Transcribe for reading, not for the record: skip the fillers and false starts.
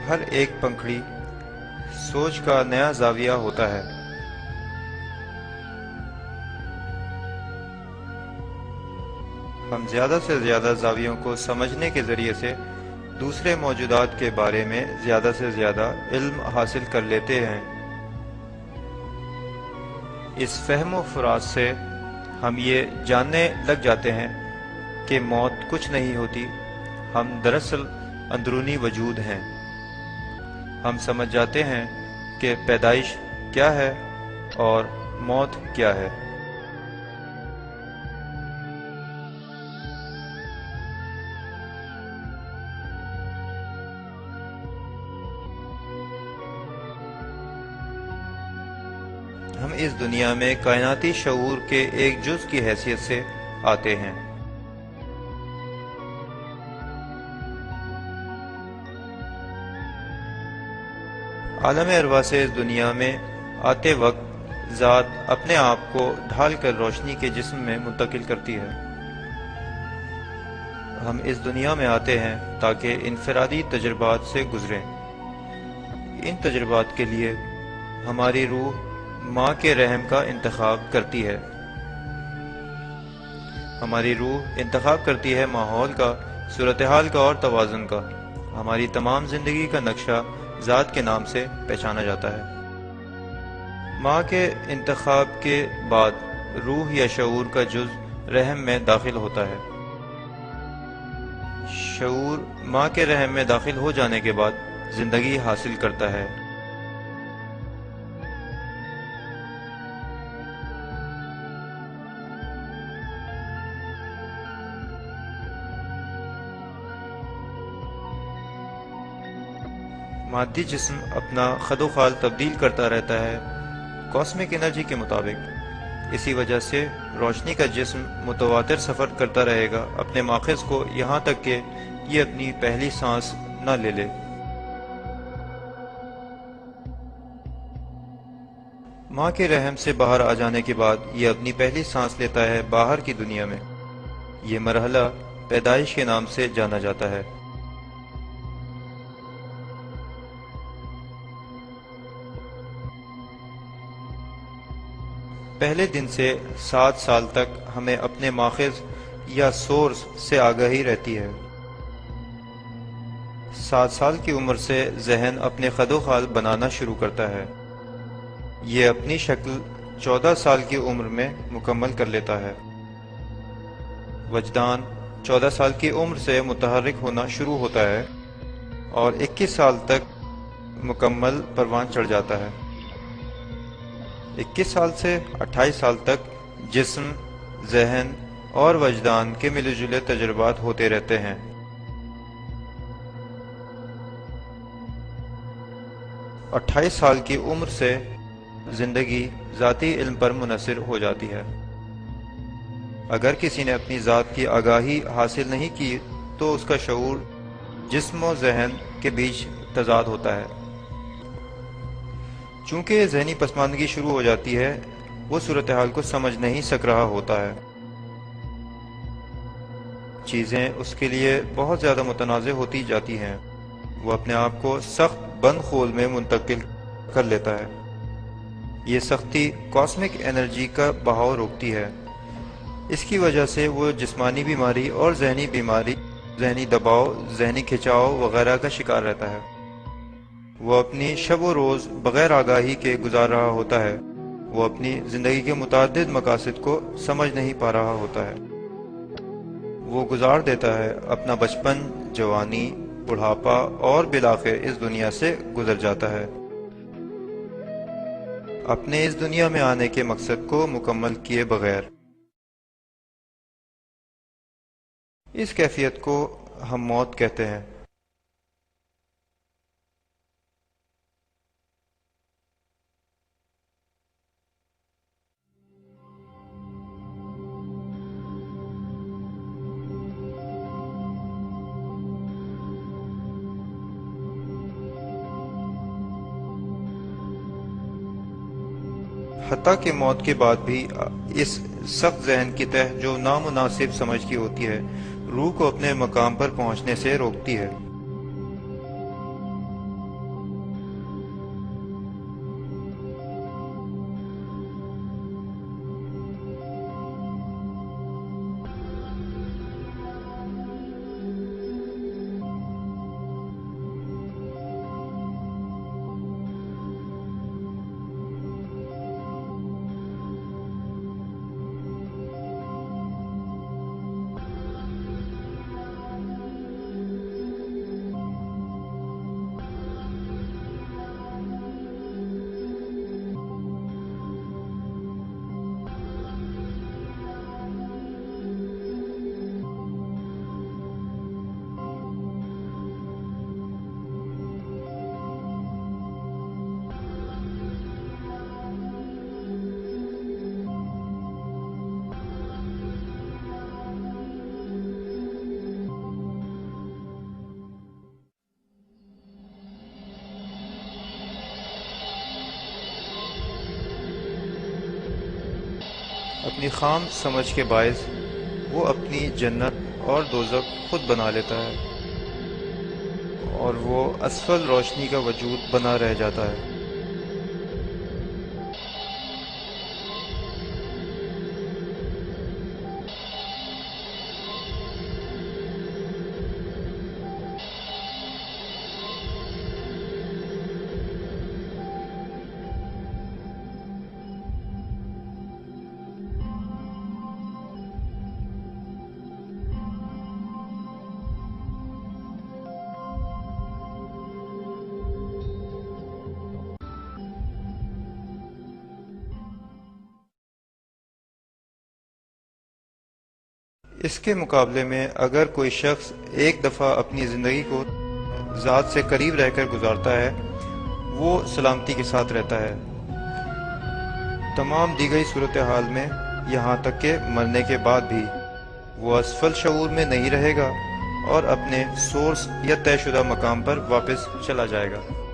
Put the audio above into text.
ہر ایک پنکھڑی سوچ کا نیا زاویہ ہوتا ہے۔ ہم زیادہ سے زیادہ زاویوں کو سمجھنے کے ذریعے سے دوسرے موجودات کے بارے میں زیادہ سے زیادہ علم حاصل کر لیتے ہیں۔ اس فہم و فراز سے ہم یہ جاننے لگ جاتے ہیں کہ موت کچھ نہیں ہوتی، ہم دراصل اندرونی وجود ہیں۔ ہم سمجھ جاتے ہیں کہ پیدائش کیا ہے اور موت کیا ہے۔ ہم اس دنیا میں کائناتی شعور کے ایک جز کی حیثیت سے آتے ہیں۔ عالم ارواح سے اس دنیا میں آتے وقت ذات اپنے آپ کو ڈھال کر روشنی کے جسم میں منتقل کرتی ہے۔ ہم اس دنیا میں آتے ہیں تاکہ انفرادی تجربات سے گزریں۔ ان تجربات کے لیے ہماری روح ماں کے رحم کا انتخاب کرتی ہے۔ ہماری روح انتخاب کرتی ہے ماحول کا، صورتحال کا اور توازن کا۔ ہماری تمام زندگی کا نقشہ ذات کے نام سے پہچانا جاتا ہے۔ ماں کے انتخاب کے بعد روح یا شعور کا جز رحم میں داخل ہوتا ہے۔ شعور ماں کے رحم میں داخل ہو جانے کے بعد زندگی حاصل کرتا ہے۔ مادی جسم اپنا خد و خال تبدیل کرتا رہتا ہے کاسمک انرجی کے مطابق۔ اسی وجہ سے روشنی کا جسم متواتر سفر کرتا رہے گا اپنے ماخذ کو، یہاں تک کہ یہ اپنی پہلی سانس نہ لے لے۔ ماں کے رحم سے باہر آ جانے کے بعد یہ اپنی پہلی سانس لیتا ہے باہر کی دنیا میں۔ یہ مرحلہ پیدائش کے نام سے جانا جاتا ہے۔ پہلے دن سے 7 سال تک ہمیں اپنے ماخذ یا سورس سے آگاہی رہتی ہے۔ 7 سال کی عمر سے ذہن اپنے خد و خال بنانا شروع کرتا ہے۔ یہ اپنی شکل 14 سال کی عمر میں مکمل کر لیتا ہے۔ وجدان 14 سال کی عمر سے متحرک ہونا شروع ہوتا ہے اور 21 سال تک مکمل پروان چڑھ جاتا ہے۔ 21 سال سے 28 سال تک جسم، ذہن اور وجدان کے ملے جلے تجربات ہوتے رہتے ہیں۔ 28 سال کی عمر سے زندگی ذاتی علم پر منحصر ہو جاتی ہے۔ اگر کسی نے اپنی ذات کی آگاہی حاصل نہیں کی تو اس کا شعور جسم و ذہن کے بیچ تضاد ہوتا ہے۔ چونکہ ذہنی پسماندگی شروع ہو جاتی ہے، وہ صورتحال کو سمجھ نہیں سک رہا ہوتا ہے۔ چیزیں اس کے لیے بہت زیادہ متنازع ہوتی جاتی ہیں۔ وہ اپنے آپ کو سخت بند خول میں منتقل کر لیتا ہے۔ یہ سختی کاسمک انرجی کا بہاؤ روکتی ہے۔ اس کی وجہ سے وہ جسمانی بیماری اور ذہنی بیماری، ذہنی دباؤ، ذہنی کھنچاؤ وغیرہ کا شکار رہتا ہے۔ وہ اپنی شب و روز بغیر آگاہی کے گزار رہا ہوتا ہے۔ وہ اپنی زندگی کے متعدد مقاصد کو سمجھ نہیں پا رہا ہوتا ہے۔ وہ گزار دیتا ہے اپنا بچپن، جوانی، بڑھاپا اور بالآخر اس دنیا سے گزر جاتا ہے، اپنے اس دنیا میں آنے کے مقصد کو مکمل کیے بغیر۔ اس کیفیت کو ہم موت کہتے ہیں۔ حتیٰ کہ موت کے بعد بھی اس سخت ذہن کی تہ جو نامناسب سمجھ کی ہوتی ہے، روح کو اپنے مقام پر پہنچنے سے روکتی ہے۔ اپنی خام سمجھ کے باعث وہ اپنی جنت اور دوزخ خود بنا لیتا ہے اور وہ اسفل روشنی کا وجود بنا رہ جاتا ہے۔ اس کے مقابلے میں اگر کوئی شخص ایک دفعہ اپنی زندگی کو ذات سے قریب رہ کر گزارتا ہے، وہ سلامتی کے ساتھ رہتا ہے تمام دی گئی صورتحال میں، یہاں تک کہ مرنے کے بعد بھی وہ اسفل شعور میں نہیں رہے گا اور اپنے سورس یا طے شدہ مقام پر واپس چلا جائے گا۔